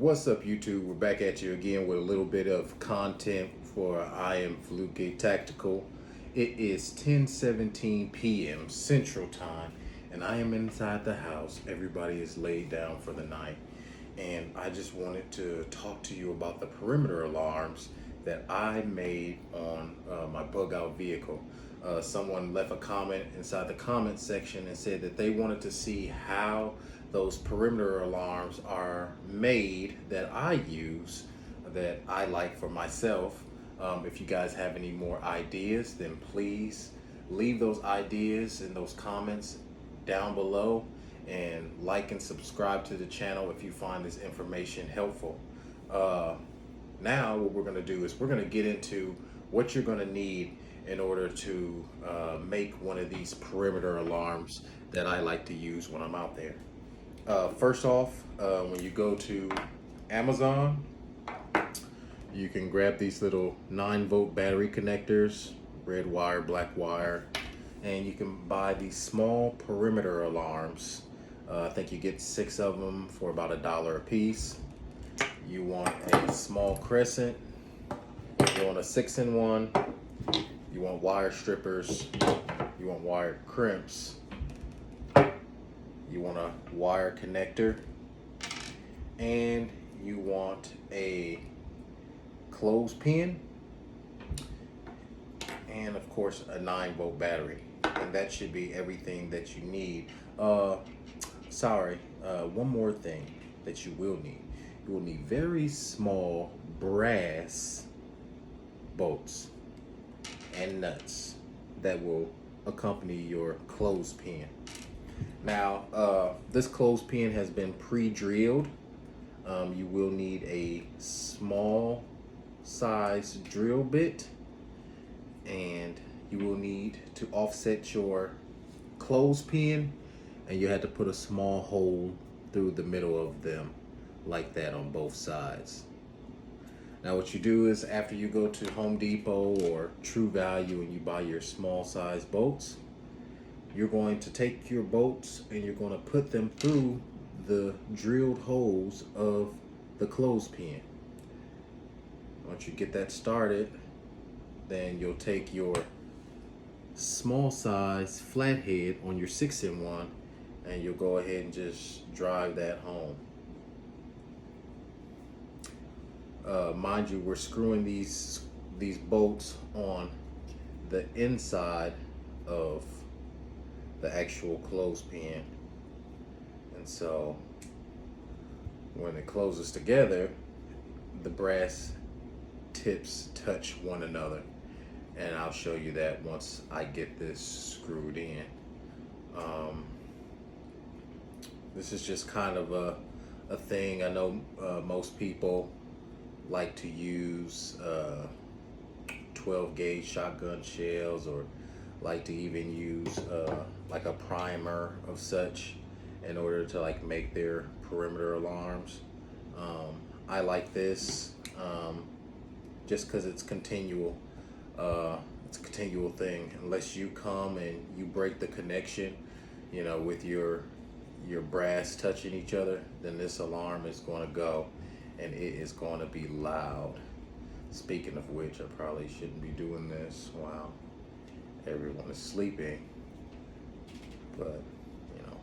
What's up, YouTube? We're back at you again with a little bit of content for I Am Fluke Tactical. It is 10:17 p.m. Central Time, and I am inside the house. Everybody is laid down for the night, and I just wanted to talk to you about the perimeter alarms that I made on my bug out vehicle. Someone left a comment inside the comment section and said that they wanted to see how those perimeter alarms are made that I use, that I like for myself. If you guys have any more ideas, then please leave those ideas in those comments down below, and like and subscribe to the channel if you find this information helpful. Now what we're going to do is we're going to get into what you're going to need in order to make one of these perimeter alarms that I like to use when I'm out there. First off, when you go to Amazon, you can grab these little 9-volt battery connectors, red wire, black wire, and you can buy these small perimeter alarms. I think you get 6 of them for about $1 a piece. You want a small crescent, you want a 6-in-1, you want wire strippers, you want wire crimps, you want a wire connector, and you want a clothespin, and of course a 9-volt battery. And that should be everything that you need. One more thing that you will need. You will need very small brass bolts and nuts that will accompany your clothespin. Now, this clothespin has been pre-drilled. You will need a small size drill bit, and you will need to offset your clothespin, and you have to put a small hole through the middle of them like that on both sides. Now what you do is, after you go to Home Depot or True Value and you buy your small size bolts, you're going to take your bolts and you're going to put them through the drilled holes of the clothespin. Once you get that started, then you'll take your small size flathead on your 6-in-1 and you'll go ahead and just drive that home. Mind you, we're screwing these bolts on the inside of the actual clothespin, and so when it closes together, the brass tips touch one another, and I'll show you that once I get this screwed in. This is just kind of a thing. I know most people like to use 12 gauge shotgun shells, or like to even use like a primer of such in order to like make their perimeter alarms. I like this just because it's continual. It's a continual thing. Unless you come and you break the connection, you know, with your brass touching each other, then this alarm is going to go, and it is going to be loud. Speaking of which, I probably shouldn't be doing this while everyone is sleeping, but you know,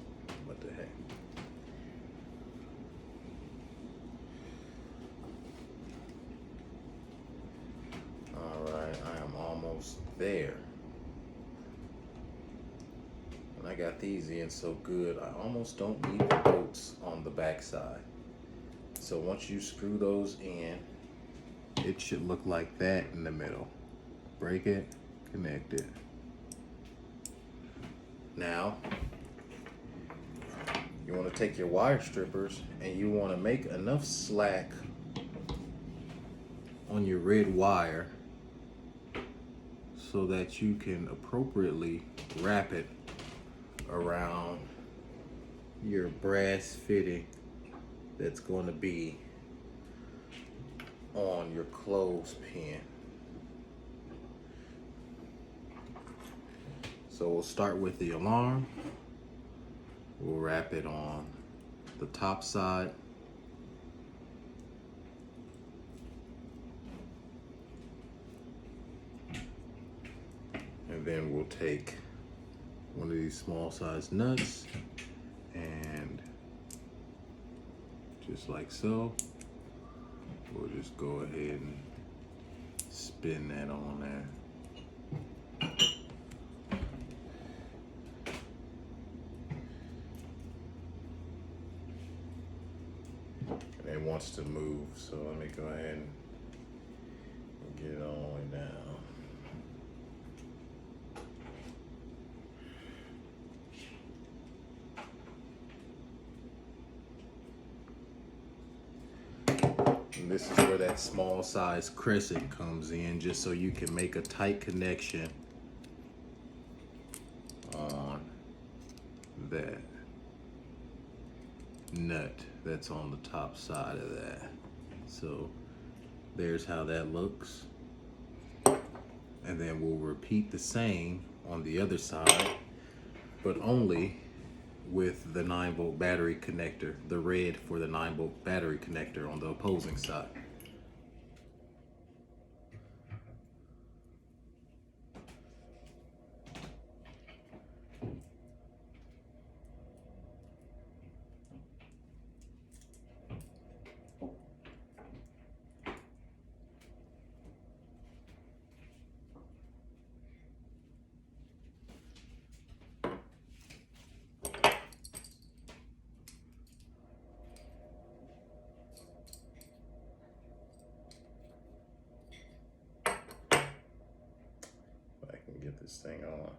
what the heck. All right, I am almost there. And I got these in so good, I almost don't need the bolts on the back side. So once you screw those in, it should look like that in the middle. Break it, connect it. Now, you want to take your wire strippers and you want to make enough slack on your red wire so that you can appropriately wrap it around your brass fitting that's going to be on your clothespin. So we'll start with the alarm. We'll wrap it on the top side And then we'll take one of these small sized nuts and just like so, we'll just go ahead and spin that on there. And it wants to move, so let me go ahead and get it all the way down. And this is where that small size crescent comes in, just so you can make a tight connection on that nut that's on the top side of that. So there's how that looks. And then we'll repeat the same on the other side, but only with the 9-volt battery connector, the red for the 9-volt battery connector on the opposing side. Get this thing on.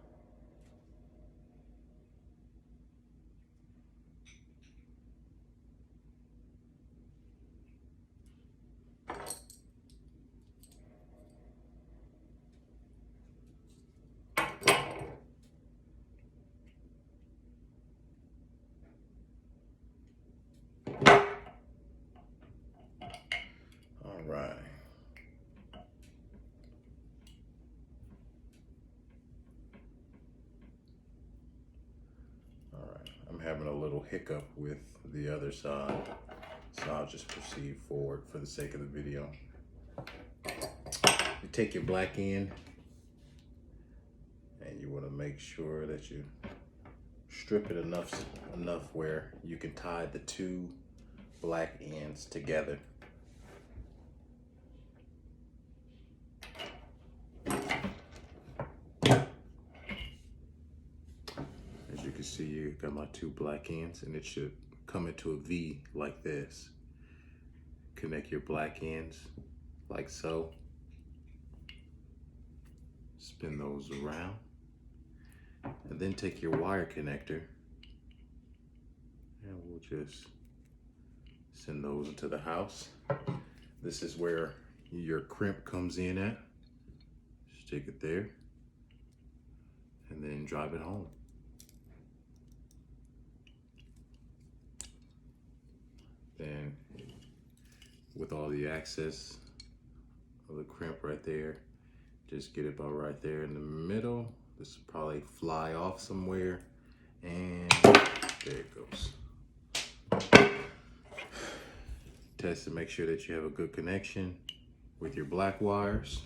All right. I'm having a little hiccup with the other side, so I'll just proceed forward for the sake of the video. You take your black end and you want to make sure that you strip it enough where you can tie the two black ends together. As you can see, you got my two black ends, and it should come into a V like this. Connect your black ends like so. Spin those around, and then take your wire connector and we'll just send those into the house. This is where your crimp comes in at. Stick it there and then drive it home. Then with all the access of the crimp right there, just get it about right there in the middle. This will probably fly off somewhere, and there it goes. Test to make sure that you have a good connection with your black wires.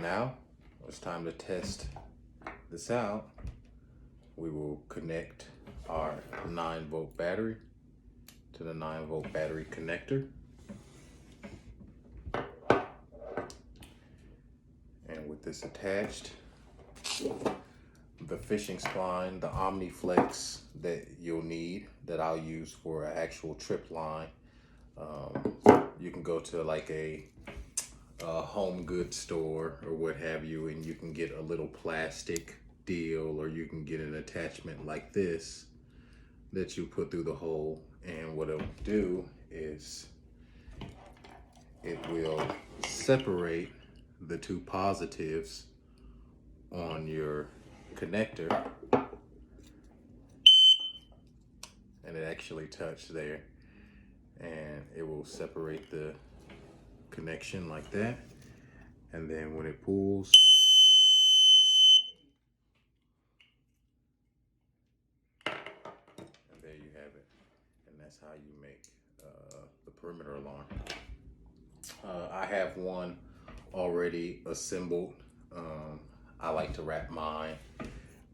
Now it's time to test this out. We will connect our 9-volt battery to the 9-volt battery connector. And with this attached, the fishing spline, the Omniflex that you'll need, that I'll use for an actual trip line. You can go to like a home goods store or what have you, and you can get a little plastic deal, or you can get an attachment like this that you put through the hole, and what it'll do is it will separate the two positives on your connector, and it actually touched there, and it will separate the connection like that. And then when it pulls, and there you have it. And that's how you make the perimeter alarm. I have one already assembled. I like to wrap mine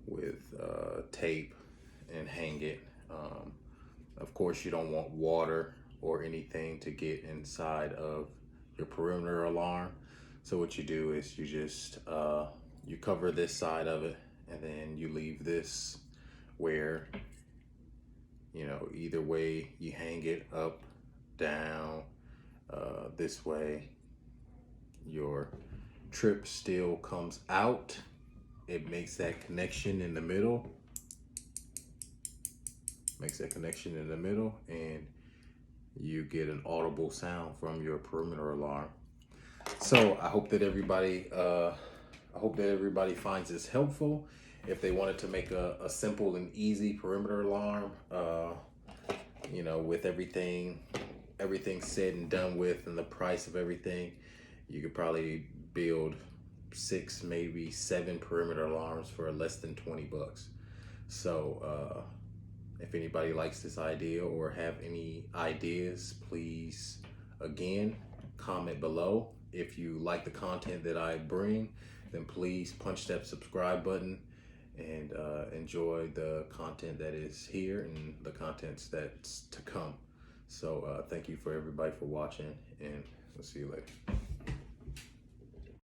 with tape and hang it. Of course, you don't want water or anything to get inside of your perimeter alarm. So what you do is you just you cover this side of it, and then you leave this where, you know, either way you hang it, up, down, this way your trip still comes out. It makes that connection in the middle, and you get an audible sound from your perimeter alarm. So I hope that everybody finds this helpful. If they wanted to make a simple and easy perimeter alarm, you know, with everything said and done with, and the price of everything, you could probably build 6, maybe 7 perimeter alarms for less than 20 bucks. So if anybody likes this idea or have any ideas, please, again, comment below. If you like the content that I bring, then please punch that subscribe button and enjoy the content that is here and the contents that's to come. So thank you for everybody for watching, and we'll see you later.